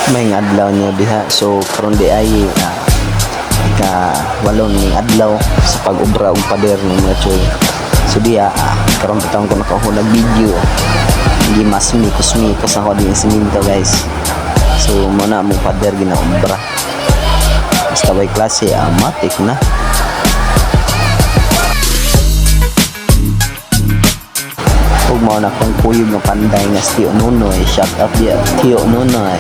may adlaw niya diha. So karon di ay walon ning adlaw sa pag-ubra og pader ng mga choy. So diha karon patawon ko nakahunag video. Hindi mas mikos ako din siminto guys. So muna mo pader ginaubra. Basta way klase matik na. Huwag mo na kung kuyog ng panday nga si Tio Nunoy. Shout out dia Tio Nunoy.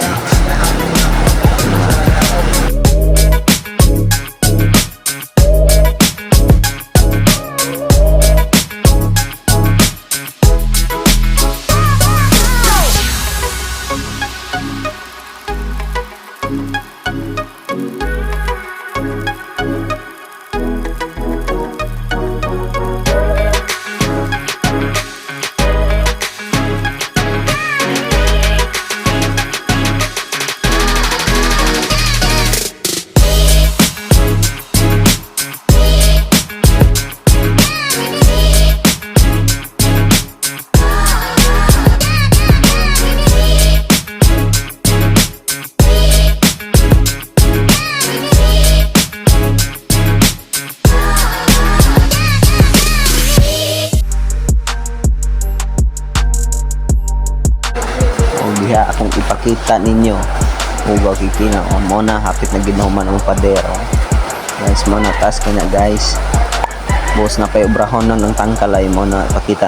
Diha akong ipakita ninyo huwag kikina mo na hapit na ginahuman ang padero guys mo na task na guys boss na pay obrahon na ng tangkalay mo na ipakita